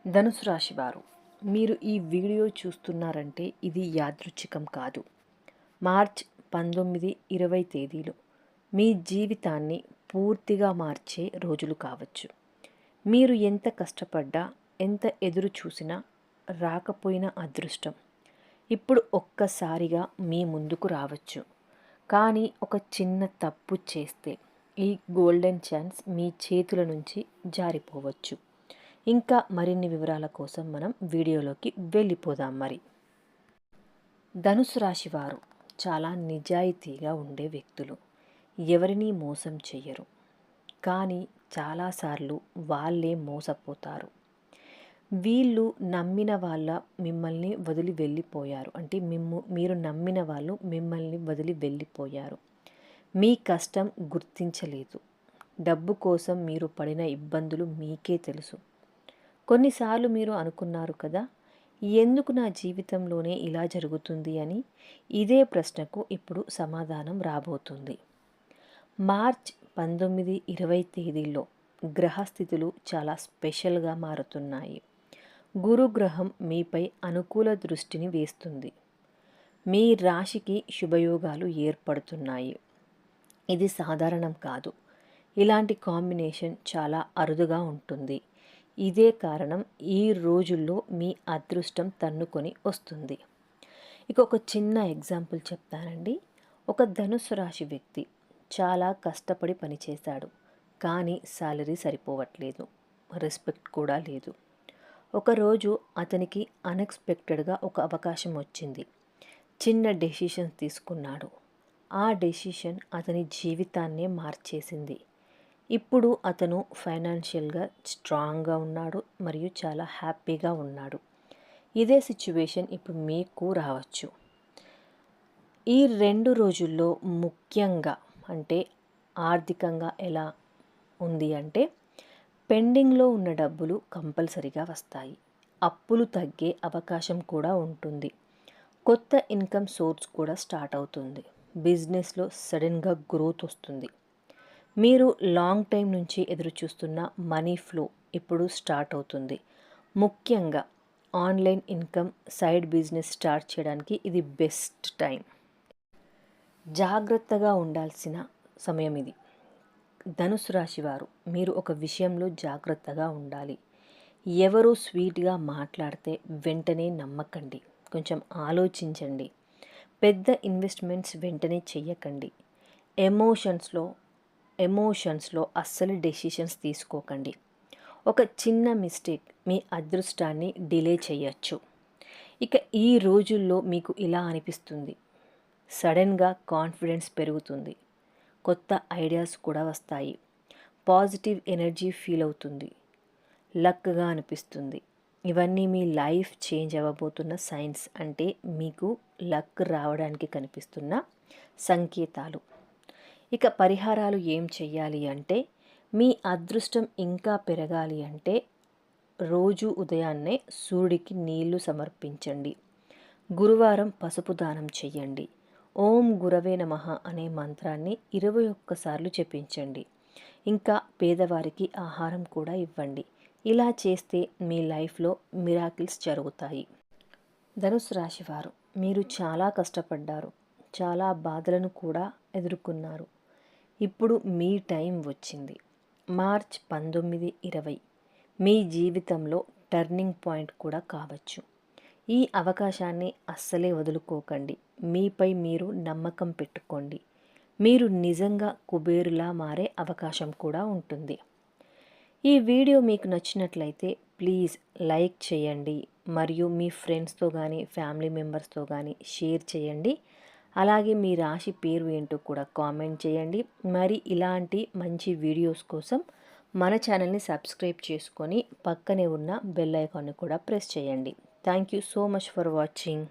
ధనుసు రాశి వారు, మీరు ఈ వీడియో చూస్తున్నారంటే ఇది యాదృచ్ఛికం కాదు. మార్చ్ 19, 20 తేదీలు మీ జీవితాన్ని పూర్తిగా మార్చే రోజులు కావచ్చు. మీరు ఎంత కష్టపడ్డా, ఎంత ఎదురు చూసినా రాకపోయిన అదృష్టం ఇప్పుడు ఒక్కసారిగా మీ ముందుకు రావచ్చు. కానీ ఒక చిన్న తప్పు చేస్తే ఈ గోల్డెన్ ఛాన్స్ మీ చేతుల నుంచి జారిపోవచ్చు. ఇంకా మరిన్ని వివరాల కోసం మనం వీడియోలోకి వెళ్ళిపోదాం. ధనుసు రాశి వారు చాలా నిజాయితీగా ఉండే వ్యక్తులు. ఎవరినీ మోసం చెయ్యరు, కానీ చాలాసార్లు వాళ్ళే మోసపోతారు. వీళ్ళు నమ్మిన వాళ్ళ మిమ్మల్ని వదిలి వెళ్ళిపోయారు. అంటే మీరు నమ్మిన వాళ్ళు మిమ్మల్ని వదిలి వెళ్ళిపోయారు. మీ కష్టం గుర్తించలేదు. డబ్బు కోసం మీరు పడిన ఇబ్బందులు మీకే తెలుసు. కొన్నిసార్లు మీరు అనుకున్నారు కదా, ఎందుకు నా జీవితంలోనే ఇలా జరుగుతుంది అని. ఇదే ప్రశ్నకు ఇప్పుడు సమాధానం రాబోతుంది. మార్చ్ 19, 20 తేదీల్లో గ్రహస్థితులు చాలా స్పెషల్గా మారుతున్నాయి. గురుగ్రహం మీపై అనుకూల దృష్టిని వేస్తుంది. మీ రాశికి శుభయోగాలు ఏర్పడుతున్నాయి. ఇది సాధారణం కాదు. ఇలాంటి కాంబినేషన్ చాలా అరుదుగా ఉంటుంది. ఇదే కారణం ఈ రోజుల్లో మీ అదృష్టం తన్నుకొని వస్తుంది. ఇక ఒక చిన్న ఎగ్జాంపుల్ చెప్తానండి. ఒక ధనుసు రాశి వ్యక్తి చాలా కష్టపడి పనిచేశాడు, కానీ శాలరీ సరిపోవట్లేదు, రెస్పెక్ట్ కూడా లేదు. ఒకరోజు అతనికి అన్ఎక్స్పెక్టెడ్గా ఒక అవకాశం వచ్చింది. చిన్న డెసిషన్ తీసుకున్నాడు. ఆ డెసిషన్ అతని జీవితాన్నే మార్చేసింది. ఇప్పుడు అతను ఫైనాన్షియల్గా స్ట్రాంగ్గా ఉన్నాడు మరియు చాలా హ్యాపీగా ఉన్నాడు. ఇదే సిచ్యువేషన్ ఇప్పుడు మీకు రావచ్చు. ఈ 2 రోజుల్లో ముఖ్యంగా అంటే ఆర్థికంగా ఎలా ఉంది అంటే, పెండింగ్లో ఉన్న డబ్బులు కంపల్సరీగా వస్తాయి. అప్పులు తగ్గే అవకాశం కూడా ఉంటుంది. కొత్త ఇన్కమ్ సోర్స్ కూడా స్టార్ట్ అవుతుంది. బిజినెస్లో సడన్గా గ్రోత్ వస్తుంది. మీరు లాంగ్ టైం నుంచి ఎదురు చూస్తున్న మనీ ఫ్లో ఇప్పుడు స్టార్ట్ అవుతుంది. ముఖ్యంగా online income, side business start చేయడానికి ఇది బెస్ట్ టైం. జాగ్రత్తగా ఉండాల్సిన సమయం ఇది. ధనుసు రాశి వారు, మీరు ఒక విషయంలో జాగ్రత్తగా ఉండాలి. ఎవరు స్వీట్గా మాట్లాడితే వెంటనే నమ్మకండి. కొంచెం ఆలోచించండి. పెద్ద ఇన్వెస్ట్మెంట్స్ వెంటనే చెయ్యకండి. ఎమోషన్స్లో అస్సలు డెసిషన్స్ తీసుకోకండి. ఒక చిన్న మిస్టేక్ మీ అదృష్టాన్ని డిలే చేయొచ్చు. ఇక ఈ రోజుల్లో మీకు ఇలా అనిపిస్తుంది. సడన్గా కాన్ఫిడెన్స్ పెరుగుతుంది. కొత్త ఐడియాస్ కూడా వస్తాయి. పాజిటివ్ ఎనర్జీ ఫీల్ అవుతుంది. లక్గా అనిపిస్తుంది. ఇవన్నీ మీ లైఫ్ చేంజ్ అవ్వబోతున్న సైన్స్. అంటే మీకు లక్ రావడానికి కనిపిస్తున్న సంకేతాలు. ఇక పరిహారాలు ఏం చెయ్యాలి అంటే, మీ అదృష్టం ఇంకా పెరగాలి అంటే రోజు ఉదయాన్నే సూర్యుడికి నీళ్లు సమర్పించండి. గురువారం పసుపు దానం చెయ్యండి. ఓం గురవే నమః అనే మంత్రాన్ని 21 సార్లు జపించండి. ఇంకా పేదవారికి ఆహారం కూడా ఇవ్వండి. ఇలా చేస్తే మీ లైఫ్లో మిరాకిల్స్ జరుగుతాయి. ధనుసు రాశివారు, మీరు చాలా కష్టపడ్డారు, చాలా బాధలను కూడా ఎదుర్కొన్నారు. ఇప్పుడు మీ టైం వచ్చింది. మార్చ్ 19, 20 మీ జీవితంలో టర్నింగ్ పాయింట్ కూడా కావచ్చు. ఈ అవకాశాన్ని అస్సలే వదులుకోకండి. మీపై మీరు నమ్మకం పెట్టుకోండి. మీరు నిజంగా కుబేరులా మారే అవకాశం కూడా ఉంటుంది. ఈ వీడియో మీకు నచ్చినట్లయితే ప్లీజ్ లైక్ చేయండి మరియు మీ ఫ్రెండ్స్తో కానీ ఫ్యామిలీ మెంబర్స్తో కానీ షేర్ చేయండి. అలాగే మీ రాశి పేరు ఏంటో కూడా కామెంట్ చేయండి. మరి ఇలాంటి మంచి వీడియోస్ కోసం మన ఛానల్ని సబ్స్క్రైబ్ చేసుకొని పక్కనే ఉన్న బెల్ ఐకాన్ని కూడా ప్రెస్ చేయండి. Thank you so much for watching.